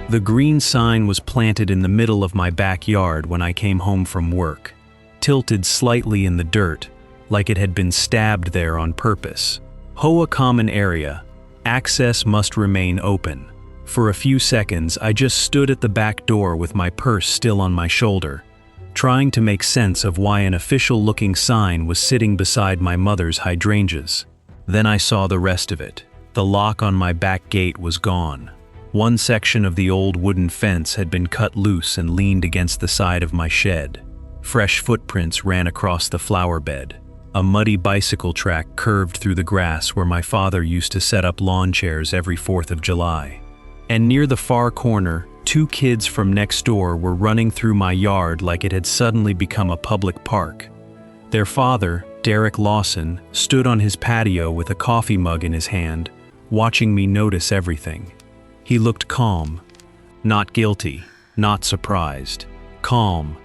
The green sign was planted in the middle of my backyard when I came home from work, tilted slightly in the dirt, like it had been stabbed there on purpose. HOA common area. Access must remain open. For a few seconds, I just stood at the back door with my purse still on my shoulder, trying to make sense of why an official-looking sign was sitting beside my mother's hydrangeas. Then I saw the rest of it. The lock on my back gate was gone. One section of the old wooden fence had been cut loose and leaned against the side of my shed. Fresh footprints ran across the flower bed. A muddy bicycle track curved through the grass where my father used to set up lawn chairs every 4th of July. And near the far corner, 2 kids from next door were running through my yard like it had suddenly become a public park. Their father, Derek Lawson, stood on his patio with a coffee mug in his hand, watching me notice everything. He looked calm, not guilty, not surprised. Calm,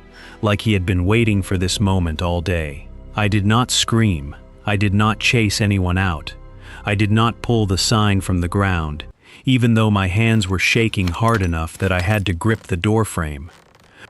like he had been waiting for this moment all day. I did not scream. I did not chase anyone out. I did not pull the sign from the ground, even though my hands were shaking hard enough that I had to grip the doorframe.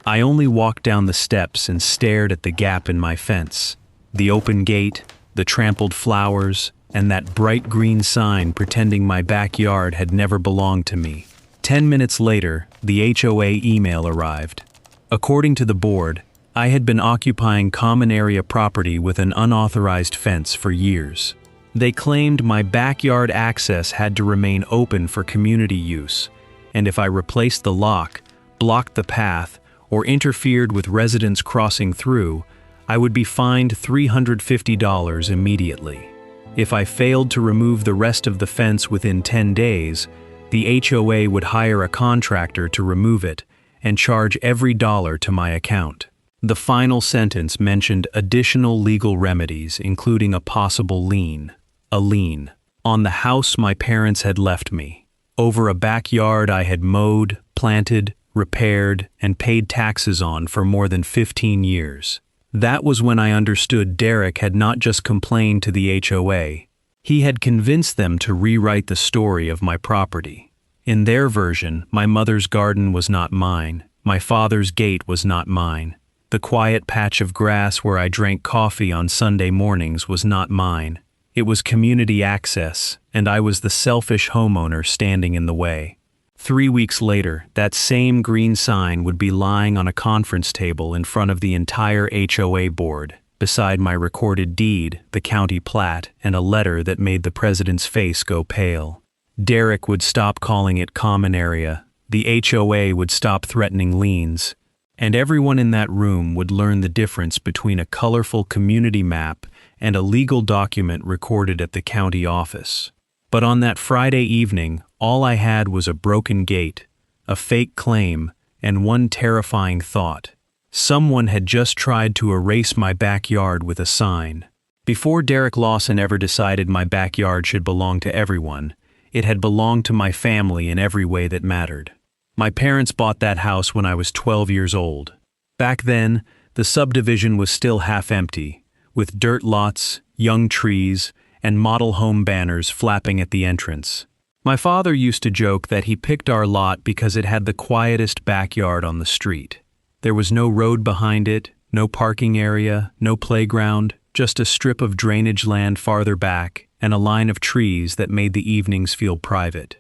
I only walked down the steps and stared at the gap in my fence, the open gate, the trampled flowers, and that bright green sign pretending my backyard had never belonged to me. 10 minutes later, the HOA email arrived. According to the board, I had been occupying common area property with an unauthorized fence for years. They claimed my backyard access had to remain open for community use, and if I replaced the lock, blocked the path, or interfered with residents crossing through, I would be fined $350 immediately. If I failed to remove the rest of the fence within 10 days, the HOA would hire a contractor to remove it and charge every dollar to my account. The final sentence mentioned additional legal remedies, including a possible lien. A lien on the house my parents had left me, over a backyard I had mowed, planted, repaired, and paid taxes on for more than 15 years. That was when I understood Derek had not just complained to the HOA. He had convinced them to rewrite the story of my property. In their version, my mother's garden was not mine. My father's gate was not mine. The quiet patch of grass where I drank coffee on Sunday mornings was not mine. It was community access, and I was the selfish homeowner standing in the way. 3 weeks later, that same green sign would be lying on a conference table in front of the entire HOA board, beside my recorded deed, the county plat, and a letter that made the president's face go pale. Derek would stop calling it common area, the HOA would stop threatening liens, and everyone in that room would learn the difference between a colorful community map and a legal document recorded at the county office. But on that Friday evening, all I had was a broken gate, a fake claim, and one terrifying thought. Someone had just tried to erase my backyard with a sign. Before Derek Lawson ever decided my backyard should belong to everyone, it had belonged to my family in every way that mattered. My parents bought that house when I was 12 years old. Back then, the subdivision was still half empty, with dirt lots, young trees, and model home banners flapping at the entrance. My father used to joke that he picked our lot because it had the quietest backyard on the street. There was no road behind it, no parking area, no playground, just a strip of drainage land farther back and a line of trees that made the evenings feel private.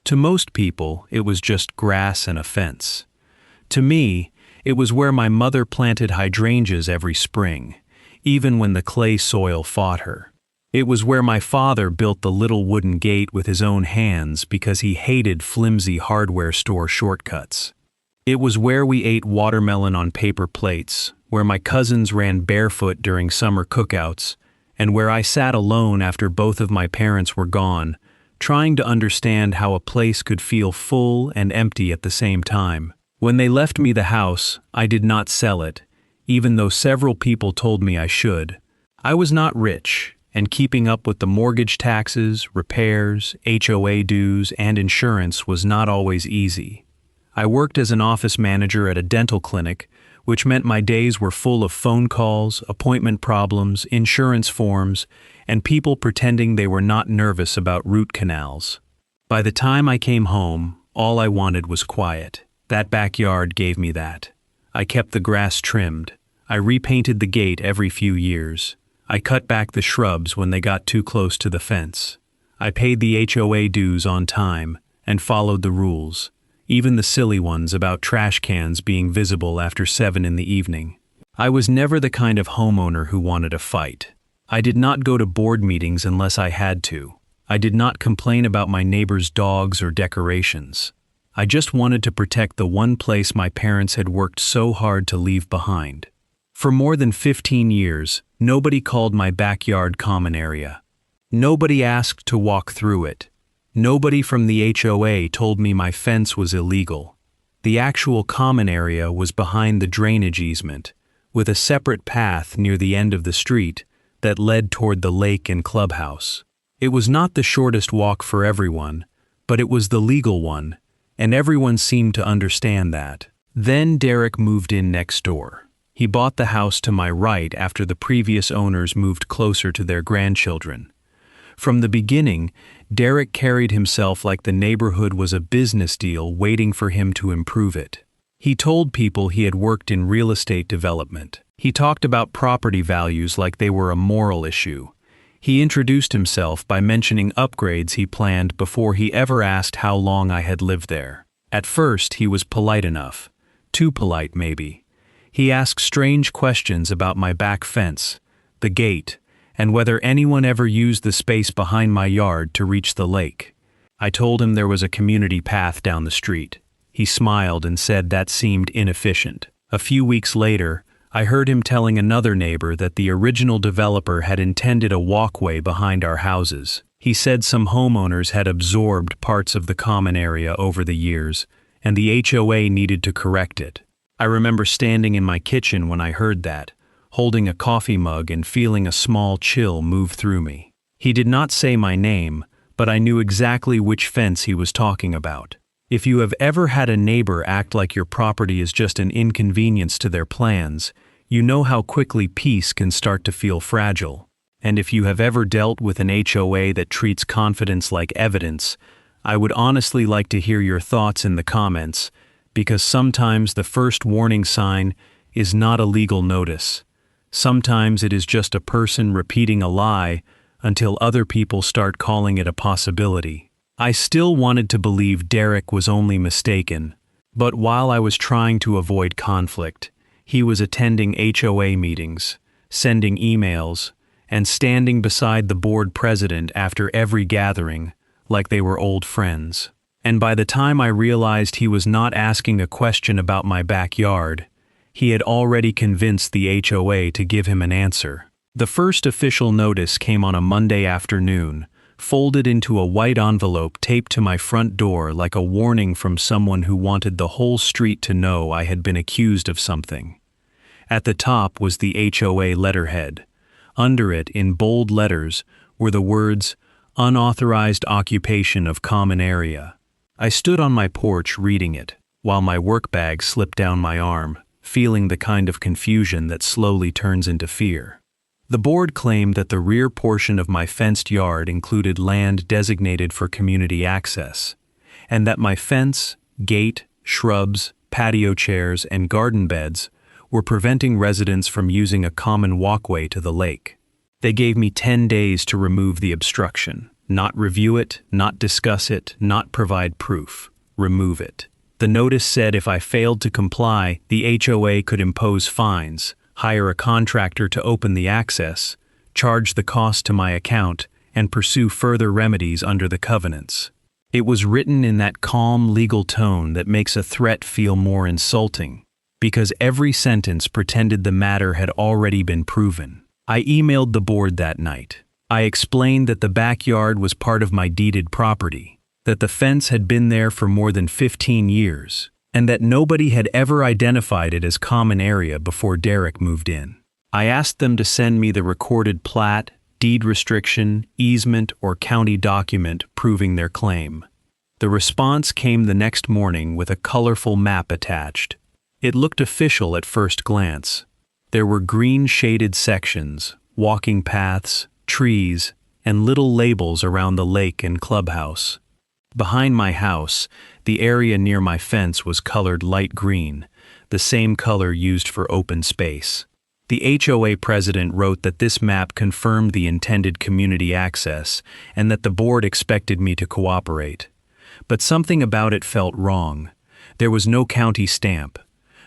To most people, it was just grass and a fence. To me, it was where my mother planted hydrangeas every spring, even when the clay soil fought her. It was where my father built the little wooden gate with his own hands because he hated flimsy hardware store shortcuts. It was where we ate watermelon on paper plates, where my cousins ran barefoot during summer cookouts, and where I sat alone after both of my parents were gone, trying to understand how a place could feel full and empty at the same time. When they left me the house, I did not sell it, even though several people told me I should. I was not rich, and keeping up with the mortgage taxes, repairs, HOA dues, and insurance was not always easy. I worked as an office manager at a dental clinic, which meant my days were full of phone calls, appointment problems, insurance forms, and people pretending they were not nervous about root canals. By the time I came home, All I wanted was quiet. That backyard gave me that. I kept the grass trimmed. I repainted the gate every few years. I cut back the shrubs when they got too close to the fence. I paid the HOA dues on time and followed the rules, even the silly ones about trash cans being visible after 7 in the evening. I was never the kind of homeowner who wanted a fight. I did not go to board meetings unless I had to. I did not complain about my neighbor's dogs or decorations. I just wanted to protect the one place my parents had worked so hard to leave behind. For more than 15 years, nobody called my backyard common area. Nobody asked to walk through it. Nobody from the HOA told me my fence was illegal. The actual common area was behind the drainage easement, with a separate path near the end of the street that led toward the lake and clubhouse. It was not the shortest walk for everyone, but it was the legal one, and everyone seemed to understand that. Then Derek moved in next door. He bought the house to my right after the previous owners moved closer to their grandchildren. From the beginning, Derek carried himself like the neighborhood was a business deal waiting for him to improve it. He told people he had worked in real estate development. He talked about property values like they were a moral issue. He introduced himself by mentioning upgrades he planned before he ever asked how long I had lived there. At first, he was polite enough. Too polite, maybe. He asked strange questions about my back fence, the gate, and whether anyone ever used the space behind my yard to reach the lake. I told him there was a community path down the street. He smiled and said that seemed inefficient. A few weeks later, I heard him telling another neighbor that the original developer had intended a walkway behind our houses. He said some homeowners had absorbed parts of the common area over the years, and the HOA needed to correct it. I remember standing in my kitchen when I heard that, holding a coffee mug and feeling a small chill move through me. He did not say my name, but I knew exactly which fence he was talking about. If you have ever had a neighbor act like your property is just an inconvenience to their plans, you know how quickly peace can start to feel fragile. And if you have ever dealt with an HOA that treats confidence like evidence, I would honestly like to hear your thoughts in the comments, because sometimes the first warning sign is not a legal notice. Sometimes it is just a person repeating a lie until other people start calling it a possibility. I still wanted to believe Derek was only mistaken, but while I was trying to avoid conflict, he was attending HOA meetings, sending emails, and standing beside the board president after every gathering, like they were old friends. And by the time I realized he was not asking a question about my backyard, he had already convinced the HOA to give him an answer. The first official notice came on a Monday afternoon, folded into a white envelope taped to my front door like a warning from someone who wanted the whole street to know I had been accused of something. At the top was the HOA letterhead. Under it, in bold letters, were the words, "Unauthorized occupation of common area." I stood on my porch reading it, while my work bag slipped down my arm, feeling the kind of confusion that slowly turns into fear. The board claimed that the rear portion of my fenced yard included land designated for community access, and that my fence, gate, shrubs, patio chairs, and garden beds were preventing residents from using a common walkway to the lake. They gave me 10 days to remove the obstruction, not review it, not discuss it, not provide proof. Remove it. The notice said if I failed to comply, the HOA could impose fines, hire a contractor to open the access, charge the cost to my account, and pursue further remedies under the covenants. It was written in that calm legal tone that makes a threat feel more insulting, because every sentence pretended the matter had already been proven. I emailed the board that night. I explained that the backyard was part of my deeded property, that the fence had been there for more than 15 years, and that nobody had ever identified it as common area before Derek moved in. I asked them to send me the recorded plat, deed restriction, easement, or county document proving their claim. The response came the next morning with a colorful map attached. It looked official at first glance. There were green shaded sections, walking paths, trees, and little labels around the lake and clubhouse. Behind my house, The area near my fence was colored light green, the same color used for open space. The HOA president wrote that this map confirmed the intended community access and that the board expected me to cooperate. But something about it felt wrong. There was no county stamp,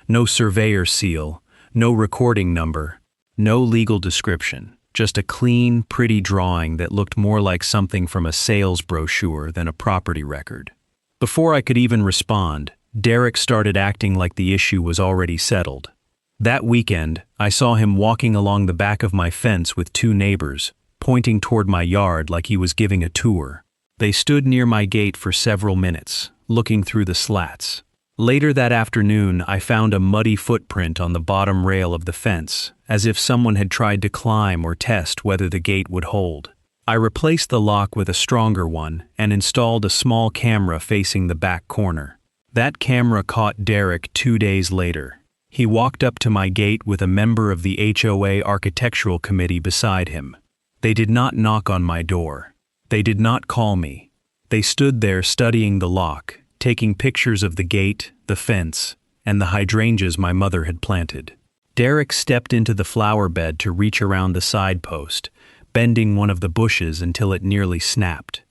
no surveyor seal, no recording number, no legal description, just a clean, pretty drawing that looked more like something from a sales brochure than a property record. Before I could even respond, Derek started acting like the issue was already settled. That weekend, I saw him walking along the back of my fence with two neighbors, pointing toward my yard like he was giving a tour. They stood near my gate for several minutes, looking through the slats. Later that afternoon, I found a muddy footprint on the bottom rail of the fence, as if someone had tried to climb or test whether the gate would hold. I replaced the lock with a stronger one and installed a small camera facing the back corner. That camera caught Derek 2 days later. He walked up to my gate with a member of the HOA Architectural Committee beside him. They did not knock on my door. They did not call me. They stood there studying the lock, taking pictures of the gate, the fence, and the hydrangeas my mother had planted. Derek stepped into the flower bed to reach around the side post, bending one of the bushes until it nearly snapped.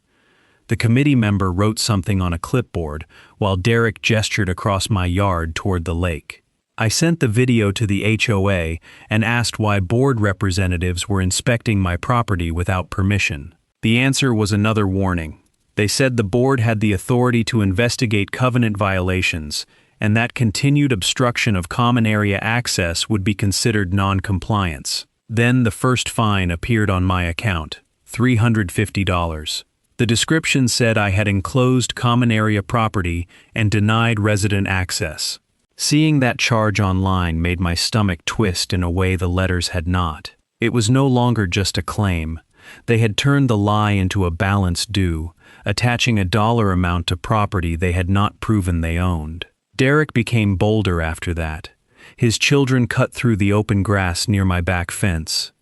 The committee member wrote something on a clipboard while Derek gestured across my yard toward the lake. I sent the video to the HOA and asked why board representatives were inspecting my property without permission. The answer was another warning. They said the board had the authority to investigate covenant violations, and that continued obstruction of common area access would be considered non-compliance. Then the first fine appeared on my account, $350. The description said I had enclosed common area property and denied resident access. Seeing that charge online made my stomach twist in a way the letters had not. It was no longer just a claim. They had turned the lie into a balance due, attaching a dollar amount to property they had not proven they owned. Derek became bolder after that. His children cut through the open grass near my back fence.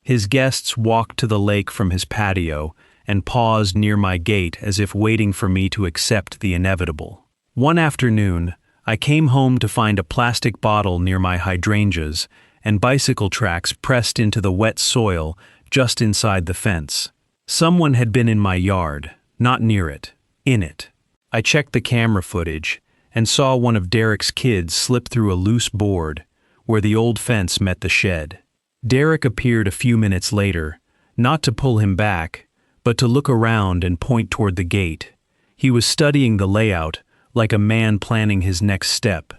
His guests walked to the lake from his patio and paused near my gate as if waiting for me to accept the inevitable. One afternoon, I came home to find a plastic bottle near my hydrangeas and bicycle tracks pressed into the wet soil just inside the fence. Someone had been in my yard, not near it, in it. I checked the camera footage and saw one of Derek's kids slip through a loose board where the old fence met the shed. Derek appeared a few minutes later, not to pull him back, but to look around and point toward the gate. He was studying the layout, like a man planning his next step.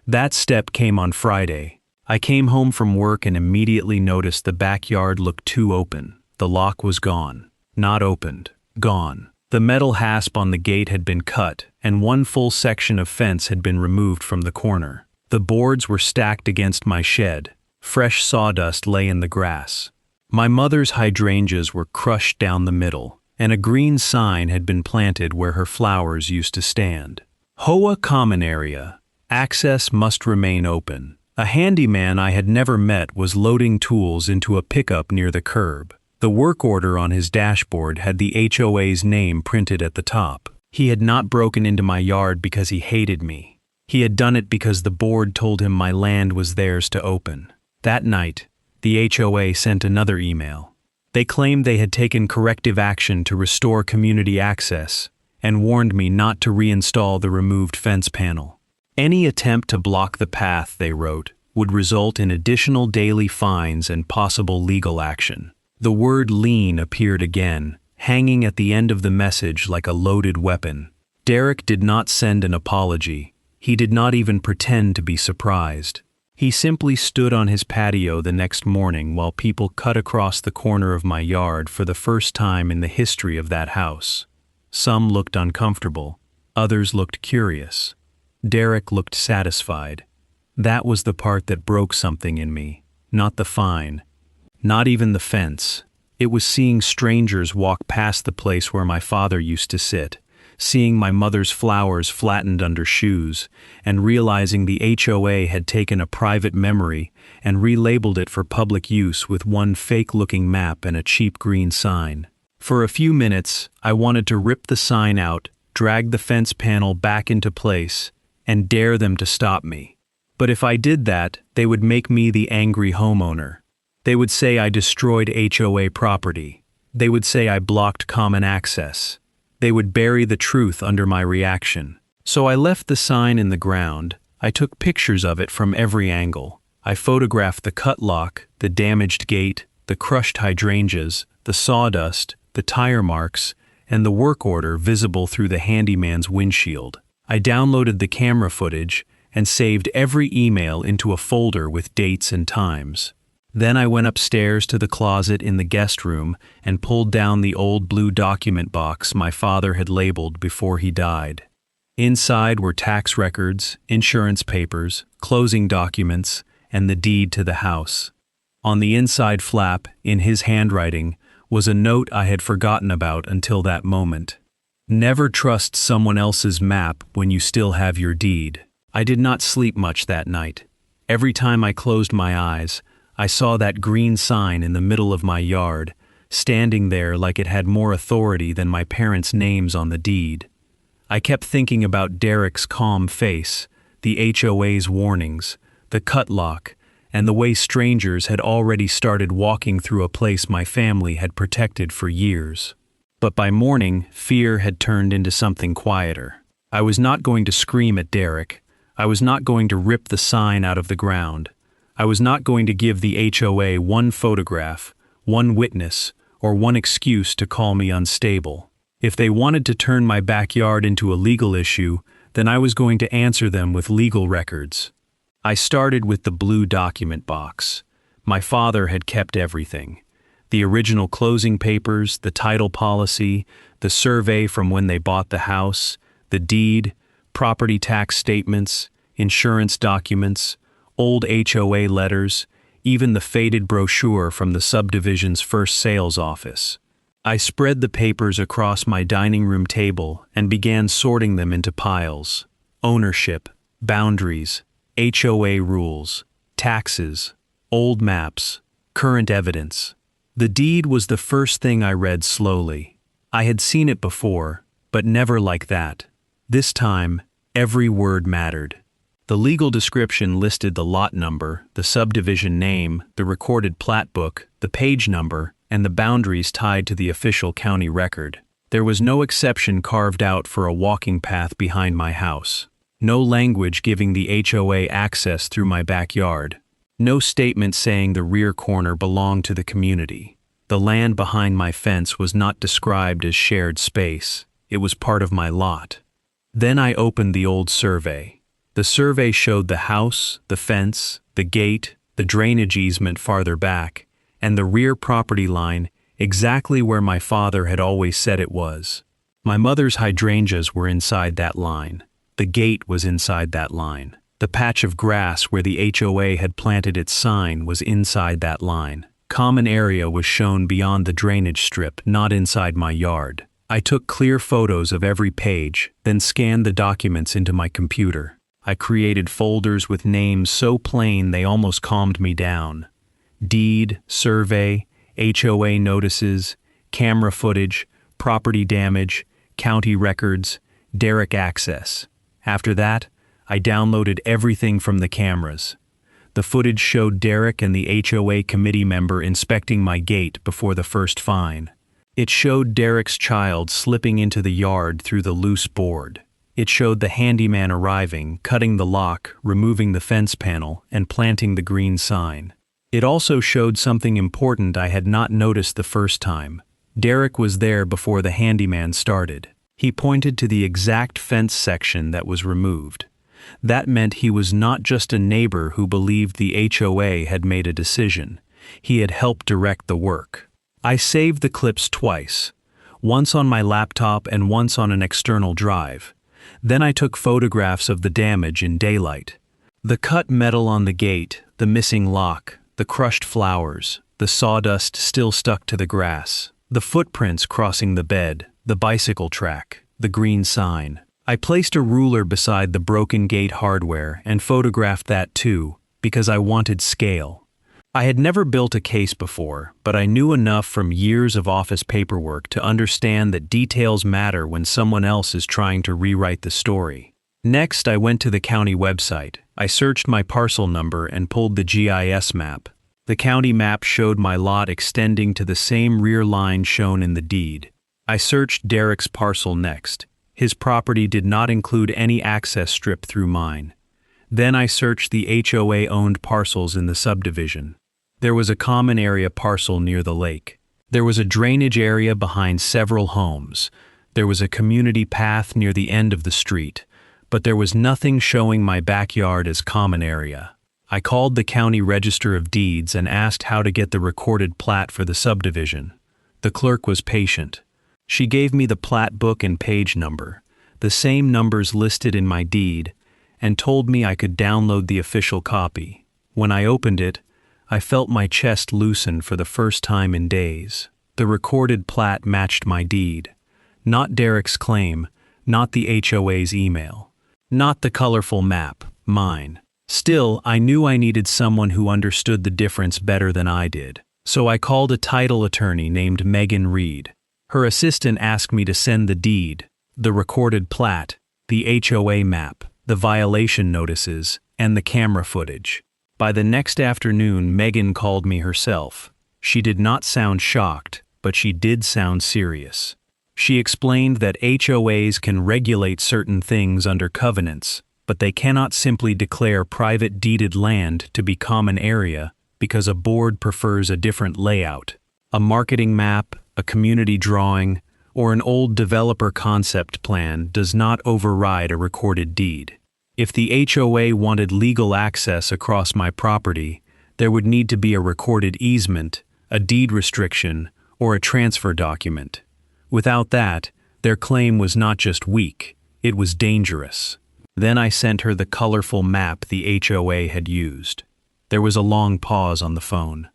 That step came on Friday. I came home from work and immediately noticed the backyard looked too open. The lock was gone. Not opened. Gone. The metal hasp on the gate had been cut, and one full section of fence had been removed from the corner. The boards were stacked against my shed. Fresh sawdust lay in the grass. My mother's hydrangeas were crushed down the middle, and a green sign had been planted where her flowers used to stand. HOA common area. Access must remain open. A handyman I had never met was loading tools into a pickup near the curb. The work order on his dashboard had the HOA's name printed at the top. He had not broken into my yard because he hated me. He had done it because the board told him my land was theirs to open. That night, the HOA sent another email. They claimed they had taken corrective action to restore community access and warned me not to reinstall the removed fence panel. Any attempt to block the path, they wrote, would result in additional daily fines and possible legal action. The word lien appeared again, hanging at the end of the message like a loaded weapon. Derek did not send an apology. He did not even pretend to be surprised. He simply stood on his patio the next morning while people cut across the corner of my yard for the first time in the history of that house. Some looked uncomfortable. Others looked curious. Derek looked satisfied. That was the part that broke something in me, not the fine. Not even the fence. It was seeing strangers walk past the place where my father used to sit, seeing my mother's flowers flattened under shoes, and realizing the HOA had taken a private memory and relabeled it for public use with one fake-looking map and a cheap green sign. For a few minutes, I wanted to rip the sign out, drag the fence panel back into place, and dare them to stop me. But if I did that, they would make me the angry homeowner. They would say I destroyed HOA property. They would say I blocked common access. They would bury the truth under my reaction. So I left the sign in the ground. I took pictures of it from every angle. I photographed the cut lock, the damaged gate, the crushed hydrangeas, the sawdust, the tire marks, and the work order visible through the handyman's windshield. I downloaded the camera footage and saved every email into a folder with dates and times. Then I went upstairs to the closet in the guest room and pulled down the old blue document box my father had labeled before he died. Inside were tax records, insurance papers, closing documents, and the deed to the house. On the inside flap, in his handwriting, was a note I had forgotten about until that moment. Never trust someone else's map when you still have your deed. I did not sleep much that night. Every time I closed my eyes, I saw that green sign in the middle of my yard, standing there like it had more authority than my parents' names on the deed. I kept thinking about Derek's calm face, the HOA's warnings, the cut lock, and the way strangers had already started walking through a place my family had protected for years. But by morning, fear had turned into something quieter. I was not going to scream at Derek. I was not going to rip the sign out of the ground. I was not going to give the HOA one photograph, one witness, or one excuse to call me unstable. If they wanted to turn my backyard into a legal issue, then I was going to answer them with legal records. I started with the blue document box. My father had kept everything. The original closing papers, the title policy, the survey from when they bought the house, the deed, property tax statements, insurance documents, old HOA letters, even the faded brochure from the subdivision's first sales office. I spread the papers across my dining room table and began sorting them into piles. Ownership, boundaries, HOA rules, taxes, old maps, current evidence. The deed was the first thing I read slowly. I had seen it before, but never like that. This time, every word mattered. The legal description listed the lot number, the subdivision name, the recorded plat book, the page number, and the boundaries tied to the official county record. There was no exception carved out for a walking path behind my house. No language giving the HOA access through my backyard. No statement saying the rear corner belonged to the community. The land behind my fence was not described as shared space. It was part of my lot. Then I opened the old survey. The survey showed the house, the fence, the gate, the drainage easement farther back, and the rear property line exactly where my father had always said it was. My mother's hydrangeas were inside that line. The gate was inside that line. The patch of grass where the HOA had planted its sign was inside that line. Common area was shown beyond the drainage strip, not inside my yard. I took clear photos of every page, then scanned the documents into my computer. I created folders with names so plain they almost calmed me down. Deed, survey, HOA notices, camera footage, property damage, county records, Derek access. After that, I downloaded everything from the cameras. The footage showed Derek and the HOA committee member inspecting my gate before the first fine. It showed Derek's child slipping into the yard through the loose board. It showed the handyman arriving, cutting the lock, removing the fence panel, and planting the green sign. It also showed something important I had not noticed the first time. Derek was there before the handyman started. He pointed to the exact fence section that was removed. That meant he was not just a neighbor who believed the HOA had made a decision. He had helped direct the work. I saved the clips twice, once on my laptop and once on an external drive. Then I took photographs of the damage in daylight. The cut metal on the gate, the missing lock, the crushed flowers, the sawdust still stuck to the grass, the footprints crossing the bed, the bicycle track, the green sign. I placed a ruler beside the broken gate hardware and photographed that too, because I wanted scale. I had never built a case before, but I knew enough from years of office paperwork to understand that details matter when someone else is trying to rewrite the story. Next, I went to the county website. I searched my parcel number and pulled the GIS map. The county map showed my lot extending to the same rear line shown in the deed. I searched Derek's parcel next. His property did not include any access strip through mine. Then I searched the HOA-owned parcels in the subdivision. There was a common area parcel near the lake. There was a drainage area behind several homes. There was a community path near the end of the street, but there was nothing showing my backyard as common area. I called the county register of deeds and asked how to get the recorded plat for the subdivision. The clerk was patient. She gave me the plat book and page number, the same numbers listed in my deed, and told me I could download the official copy. When I opened it, I felt my chest loosen for the first time in days. The recorded plat matched my deed. Not Derek's claim, not the HOA's email. Not the colorful map, mine. Still, I knew I needed someone who understood the difference better than I did. So I called a title attorney named Megan Reed. Her assistant asked me to send the deed, the recorded plat, the HOA map, the violation notices, and the camera footage. By the next afternoon, Megan called me herself. She did not sound shocked, but she did sound serious. She explained that HOAs can regulate certain things under covenants, but they cannot simply declare private deeded land to be common area because a board prefers a different layout. A marketing map, a community drawing, or an old developer concept plan does not override a recorded deed. If the HOA wanted legal access across my property, there would need to be a recorded easement, a deed restriction, or a transfer document. Without that, their claim was not just weak, it was dangerous. Then I sent her the colorful map the HOA had used. There was a long pause on the phone.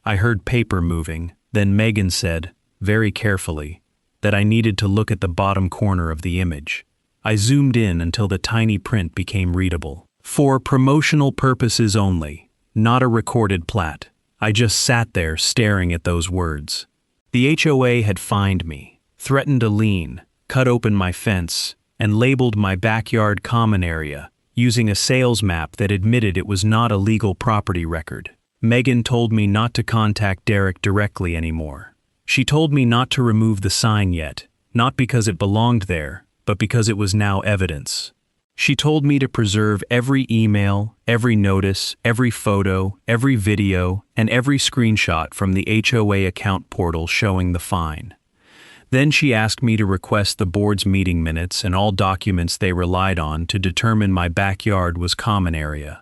I heard paper moving, then Megan said, very carefully, that I needed to look at the bottom corner of the image. I zoomed in until the tiny print became readable. For promotional purposes only, not a recorded plat. I just sat there staring at those words. The HOA had fined me, threatened a lien, cut open my fence, and labeled my backyard common area, using a sales map that admitted it was not a legal property record. Megan told me not to contact Derek directly anymore. She told me not to remove the sign yet, not because it belonged there, but because it was now evidence. She told me to preserve every email, every notice, every photo, every video, and every screenshot from the HOA account portal showing the fine. Then she asked me to request the board's meeting minutes and all documents they relied on to determine my backyard was common area.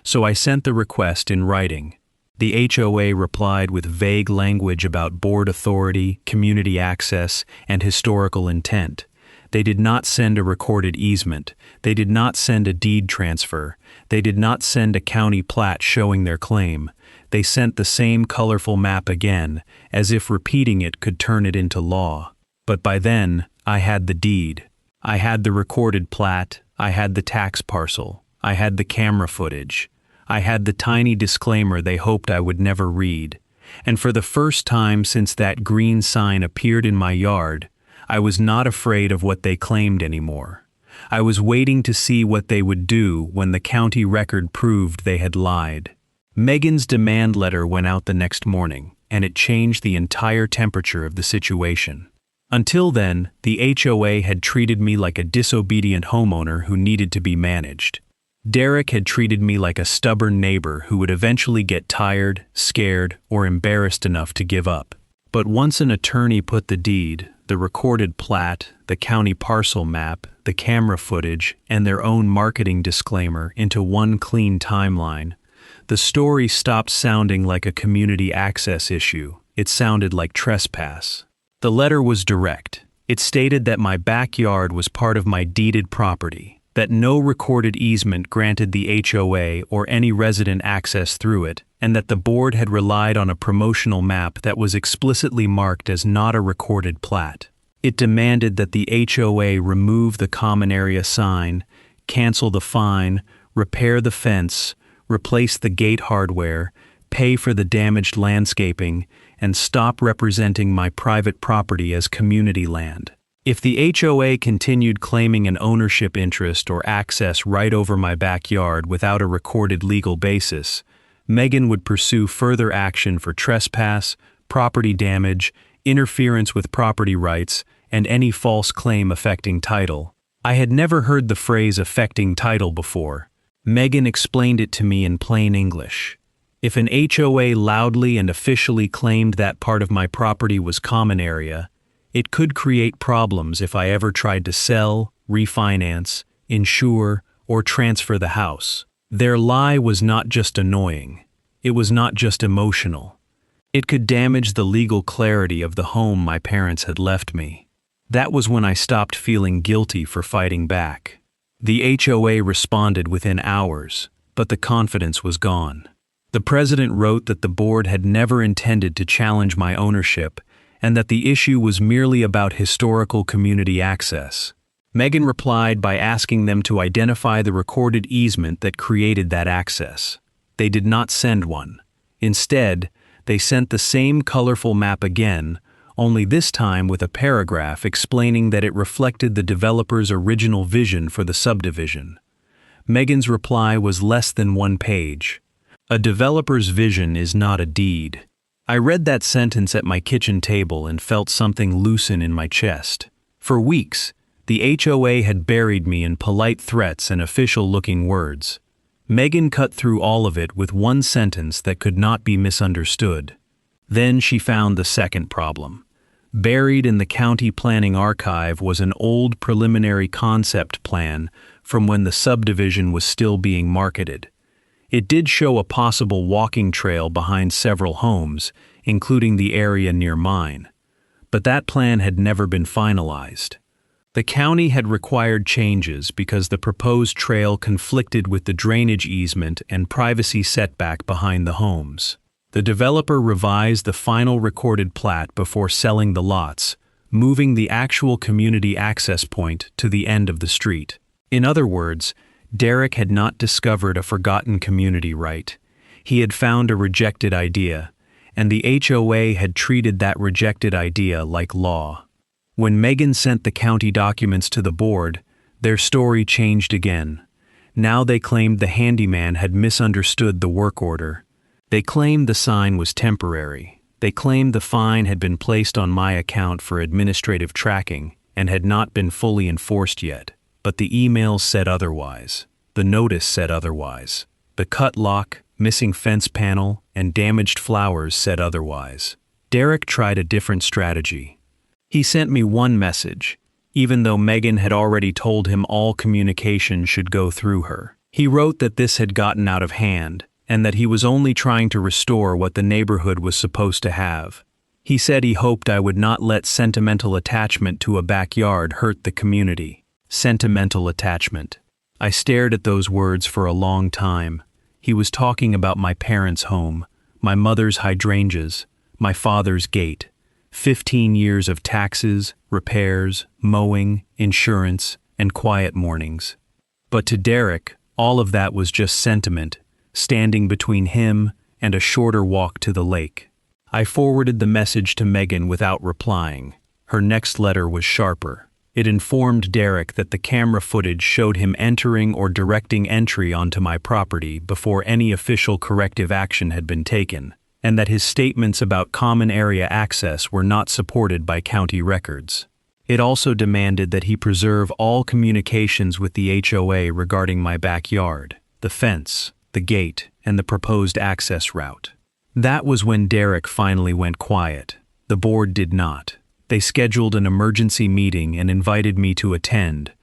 So I sent the request in writing. The HOA replied with vague language about board authority, community access, and historical intent. They did not send a recorded easement. They did not send a deed transfer. They did not send a county plat showing their claim. They sent the same colorful map again, as if repeating it could turn it into law. But by then, I had the deed. I had the recorded plat. I had the tax parcel. I had the camera footage. I had the tiny disclaimer they hoped I would never read. And for the first time since that green sign appeared in my yard, I was not afraid of what they claimed anymore. I was waiting to see what they would do when the county record proved they had lied. Megan's demand letter went out the next morning, and it changed the entire temperature of the situation. Until then, the HOA had treated me like a disobedient homeowner who needed to be managed. Derek had treated me like a stubborn neighbor who would eventually get tired, scared, or embarrassed enough to give up. But once an attorney put the deed, the recorded plat, the county parcel map, the camera footage, and their own marketing disclaimer into one clean timeline, the story stopped sounding like a community access issue. It sounded like trespass. The letter was direct. It stated that my backyard was part of my deeded property, that no recorded easement granted the HOA or any resident access through it, and that the board had relied on a promotional map that was explicitly marked as not a recorded plat. It demanded that the HOA remove the common area sign, cancel the fine, repair the fence, replace the gate hardware, pay for the damaged landscaping, and stop representing my private property as community land. If the HOA continued claiming an ownership interest or access right over my backyard without a recorded legal basis, Megan would pursue further action for trespass, property damage, interference with property rights, and any false claim affecting title. I had never heard the phrase affecting title before. Megan explained it to me in plain English. If an HOA loudly and officially claimed that part of my property was common area, it could create problems if I ever tried to sell, refinance, insure, or transfer the house. Their lie was not just annoying. It was not just emotional. It could damage the legal clarity of the home my parents had left me. That was when I stopped feeling guilty for fighting back. The HOA responded within hours, but the confidence was gone. The president wrote that the board had never intended to challenge my ownership and that the issue was merely about historical community access. Megan replied by asking them to identify the recorded easement that created that access. They did not send one. Instead, they sent the same colorful map again, only this time with a paragraph explaining that it reflected the developer's original vision for the subdivision. Megan's reply was less than 1 page. A developer's vision is not a deed. I read that sentence at my kitchen table and felt something loosen in my chest. For weeks, the HOA had buried me in polite threats and official-looking words. Megan cut through all of it with one sentence that could not be misunderstood. Then she found the second problem. Buried in the county planning archive was an old preliminary concept plan from when the subdivision was still being marketed. It did show a possible walking trail behind several homes, including the area near mine. But that plan had never been finalized. The county had required changes because the proposed trail conflicted with the drainage easement and privacy setback behind the homes. The developer revised the final recorded plat before selling the lots, moving the actual community access point to the end of the street. In other words, Derek had not discovered a forgotten community right. He had found a rejected idea, and the HOA had treated that rejected idea like law. When Megan sent the county documents to the board, their story changed again. Now they claimed the handyman had misunderstood the work order. They claimed the sign was temporary. They claimed the fine had been placed on my account for administrative tracking and had not been fully enforced yet. But the emails said otherwise. The notice said otherwise. The cut lock, missing fence panel, and damaged flowers said otherwise. Derek tried a different strategy. He sent me one message, even though Megan had already told him all communication should go through her. He wrote that this had gotten out of hand, and that he was only trying to restore what the neighborhood was supposed to have. He said he hoped I would not let sentimental attachment to a backyard hurt the community. Sentimental attachment. I stared at those words for a long time. He was talking about my parents' home, my mother's hydrangeas, my father's gate, 15 years of taxes, repairs, mowing, insurance, and quiet mornings. But to Derek, all of that was just sentiment, standing between him and a shorter walk to the lake. I forwarded the message to Megan without replying. Her next letter was sharper. It informed Derek that the camera footage showed him entering or directing entry onto my property before any official corrective action had been taken, and that his statements about common area access were not supported by county records. It also demanded that he preserve all communications with the HOA regarding my backyard, the fence, the gate, and the proposed access route. That was when Derek finally went quiet. The board did not. They scheduled an emergency meeting and invited me to attend,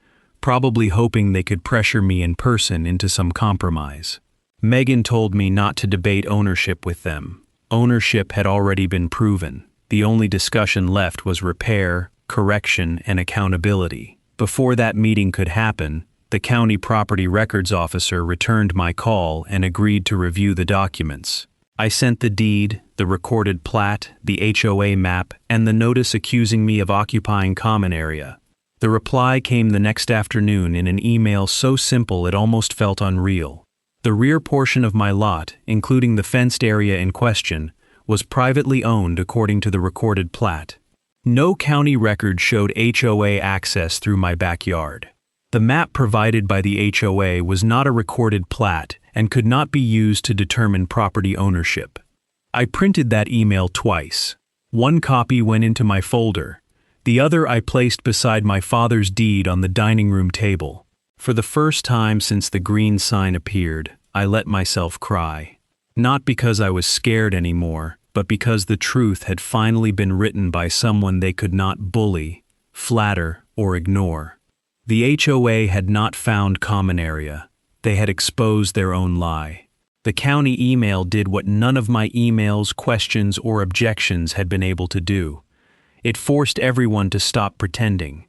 probably hoping they could pressure me in person into some compromise. Megan told me not to debate ownership with them. Ownership had already been proven. The only discussion left was repair, correction, and accountability. Before that meeting could happen, the county property records officer returned my call and agreed to review the documents. I sent the deed, the recorded plat, the HOA map, and the notice accusing me of occupying common area. The reply came the next afternoon in an email so simple it almost felt unreal. The rear portion of my lot, including the fenced area in question, was privately owned according to the recorded plat. No county record showed HOA access through my backyard. The map provided by the HOA was not a recorded plat and could not be used to determine property ownership. I printed that email twice. One copy went into my folder. The other I placed beside my father's deed on the dining room table. For the first time since the green sign appeared, I let myself cry. Not because I was scared anymore, but because the truth had finally been written by someone they could not bully, flatter, or ignore. The HOA had not found common area. They had exposed their own lie. The county email did what none of my emails, questions, or objections had been able to do. It forced everyone to stop pretending.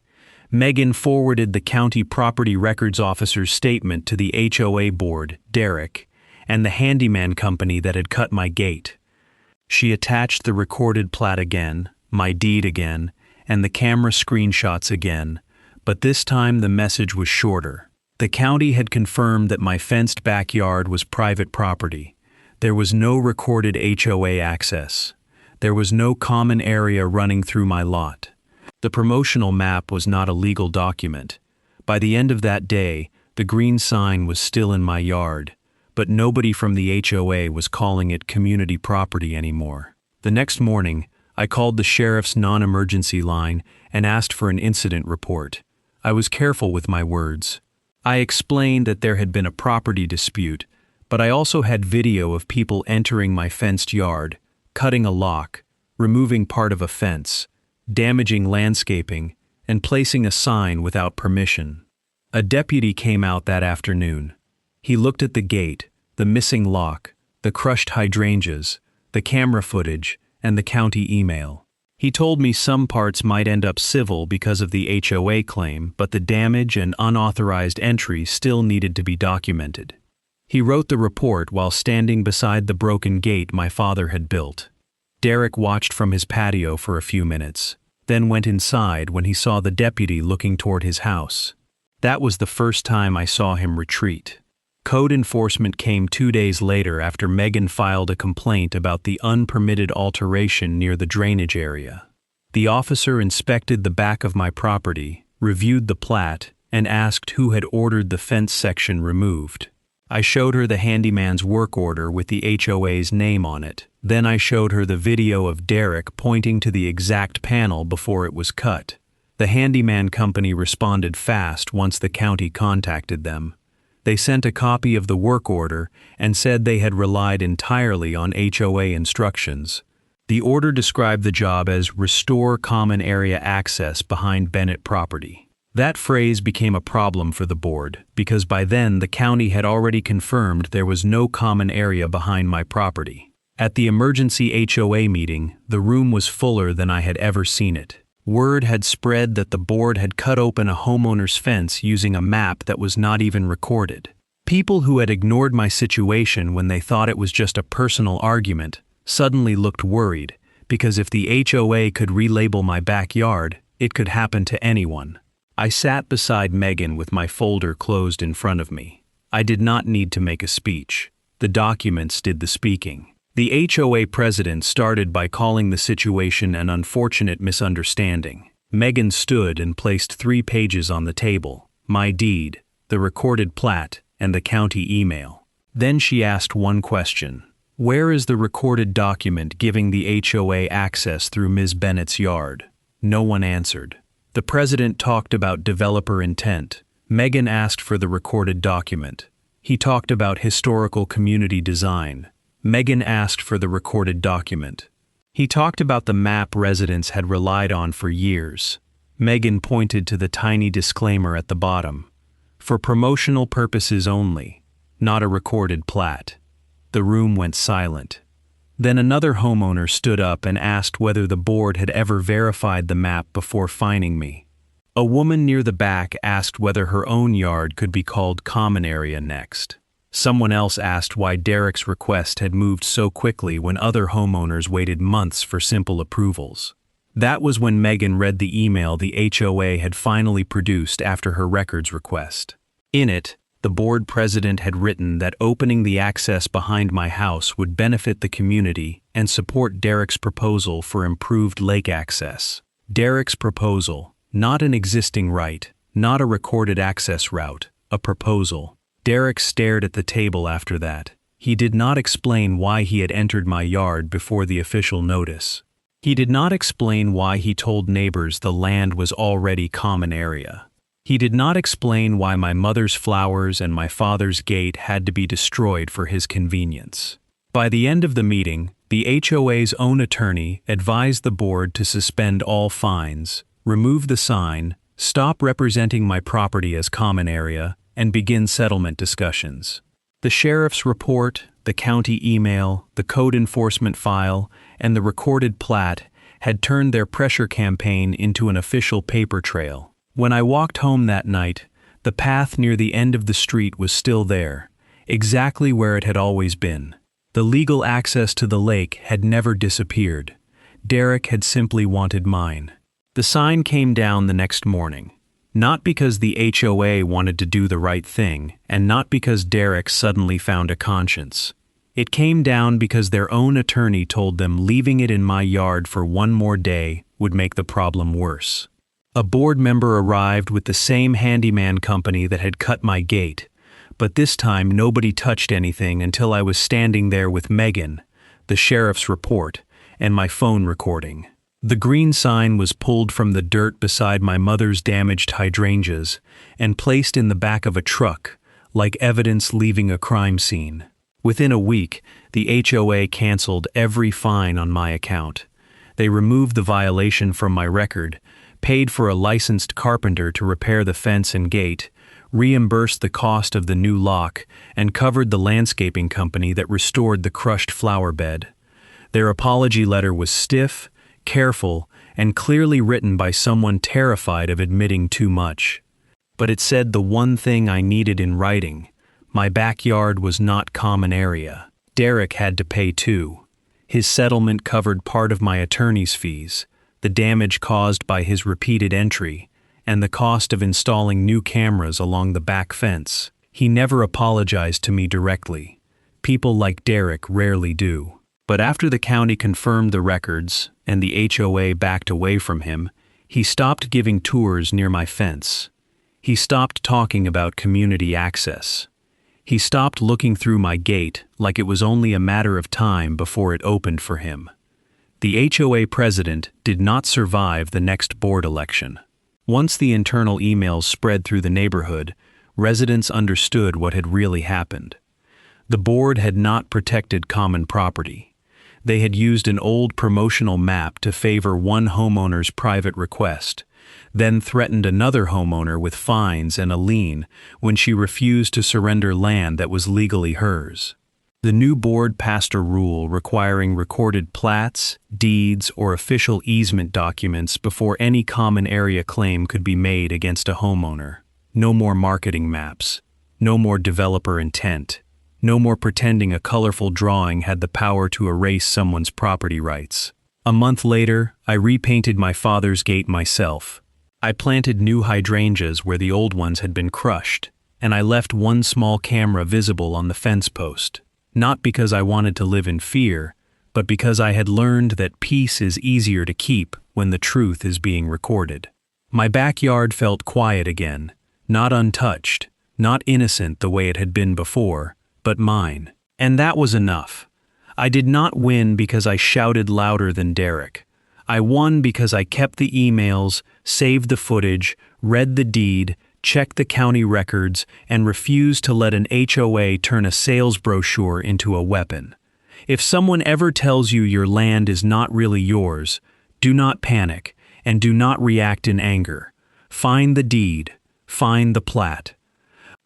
Megan forwarded the county property records officer's statement to the HOA board, Derek, and the handyman company that had cut my gate. She attached the recorded plat again, my deed again, and the camera screenshots again, but this time the message was shorter. The county had confirmed that my fenced backyard was private property. There was no recorded HOA access. There was no common area running through my lot. The promotional map was not a legal document. By the end of that day, the green sign was still in my yard, but nobody from the HOA was calling it community property anymore. The next morning, I called the sheriff's non-emergency line and asked for an incident report. I was careful with my words. I explained that there had been a property dispute, but I also had video of people entering my fenced yard, cutting a lock, removing part of a fence, damaging landscaping, and placing a sign without permission. A deputy came out that afternoon. He looked at the gate, the missing lock, the crushed hydrangeas, the camera footage, and the county email. He told me some parts might end up civil because of the HOA claim, but the damage and unauthorized entry still needed to be documented. He wrote the report while standing beside the broken gate my father had built. Derek watched from his patio for a few minutes, then went inside when he saw the deputy looking toward his house. That was the first time I saw him retreat. Code enforcement came 2 days later after Megan filed a complaint about the unpermitted alteration near the drainage area. The officer inspected the back of my property, reviewed the plat, and asked who had ordered the fence section removed. I showed her the handyman's work order with the HOA's name on it. Then I showed her the video of Derek pointing to the exact panel before it was cut. The handyman company responded fast once the county contacted them. They sent a copy of the work order and said they had relied entirely on HOA instructions. The order described the job as restore common area access behind Bennett property. That phrase became a problem for the board because by then the county had already confirmed there was no common area behind my property. At the emergency HOA meeting, the room was fuller than I had ever seen it. Word had spread that the board had cut open a homeowner's fence using a map that was not even recorded. People who had ignored my situation when they thought it was just a personal argument suddenly looked worried, because if the HOA could relabel my backyard, it could happen to anyone. I sat beside Megan with my folder closed in front of me. I did not need to make a speech. The documents did the speaking. The HOA president started by calling the situation an unfortunate misunderstanding. Megan stood and placed 3 pages on the table: my deed, the recorded plat, and the county email. Then she asked one question: where is the recorded document giving the HOA access through Ms. Bennett's yard? No one answered. The president talked about developer intent. Megan asked for the recorded document. He talked about historical community design. Megan asked for the recorded document. He talked about the map residents had relied on for years. Megan pointed to the tiny disclaimer at the bottom: for promotional purposes only, not a recorded plat. The room went silent. Then another homeowner stood up and asked whether the board had ever verified the map before fining me. A woman near the back asked whether her own yard could be called common area next. Someone else asked why Derek's request had moved so quickly when other homeowners waited months for simple approvals. That was when Megan read the email the HOA had finally produced after her records request. In it, the board president had written that opening the access behind my house would benefit the community and support Derek's proposal for improved lake access. Derek's proposal, not an existing right, not a recorded access route, a proposal. Derek stared at the table after that. He did not explain why he had entered my yard before the official notice. He did not explain why he told neighbors the land was already common area. He did not explain why my mother's flowers and my father's gate had to be destroyed for his convenience. By the end of the meeting, the HOA's own attorney advised the board to suspend all fines, remove the sign, stop representing my property as common area, and begin settlement discussions. The sheriff's report, the county email, the code enforcement file, and the recorded plat had turned their pressure campaign into an official paper trail. When I walked home that night, the path near the end of the street was still there, exactly where it had always been. The legal access to the lake had never disappeared. Derek had simply wanted mine. The sign came down the next morning. Not because the HOA wanted to do the right thing, and not because Derek suddenly found a conscience. It came down because their own attorney told them leaving it in my yard for one more day would make the problem worse. A board member arrived with the same handyman company that had cut my gate, but this time nobody touched anything until I was standing there with Megan, the sheriff's report, and my phone recording. The green sign was pulled from the dirt beside my mother's damaged hydrangeas and placed in the back of a truck, like evidence leaving a crime scene. Within a week, the HOA canceled every fine on my account. They removed the violation from my record, paid for a licensed carpenter to repair the fence and gate, reimbursed the cost of the new lock, and covered the landscaping company that restored the crushed flower bed. Their apology letter was stiff, careful, and clearly written by someone terrified of admitting too much. But it said the one thing I needed in writing: my backyard was not common area. Derek had to pay too. His settlement covered part of my attorney's fees, the damage caused by his repeated entry, and the cost of installing new cameras along the back fence. He never apologized to me directly. People like Derek rarely do. But after the county confirmed the records and the HOA backed away from him, he stopped giving tours near my fence. He stopped talking about community access. He stopped looking through my gate like it was only a matter of time before it opened for him. The HOA president did not survive the next board election. Once the internal emails spread through the neighborhood, residents understood what had really happened. The board had not protected common property. They had used an old promotional map to favor one homeowner's private request, then threatened another homeowner with fines and a lien when she refused to surrender land that was legally hers. The new board passed a rule requiring recorded plats, deeds, or official easement documents before any common area claim could be made against a homeowner. No more marketing maps. No more developer intent. No more pretending a colorful drawing had the power to erase someone's property rights. A month later, I repainted my father's gate myself. I planted new hydrangeas where the old ones had been crushed, and I left one small camera visible on the fence post. Not because I wanted to live in fear, but because I had learned that peace is easier to keep when the truth is being recorded. My backyard felt quiet again, not untouched, not innocent the way it had been before, but mine. And that was enough. I did not win because I shouted louder than Derek. I won because I kept the emails, saved the footage, read the deed, checked the county records, and refused to let an HOA turn a sales brochure into a weapon. If someone ever tells you your land is not really yours, do not panic, and do not react in anger. Find the deed. Find the plat.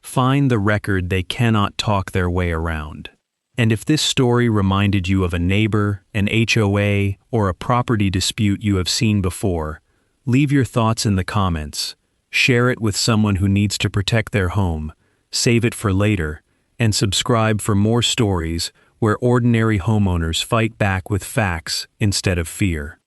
Find the record they cannot talk their way around. And if this story reminded you of a neighbor, an HOA, or a property dispute you have seen before, leave your thoughts in the comments. Share it with someone who needs to protect their home, save it for later, and subscribe for more stories where ordinary homeowners fight back with facts instead of fear.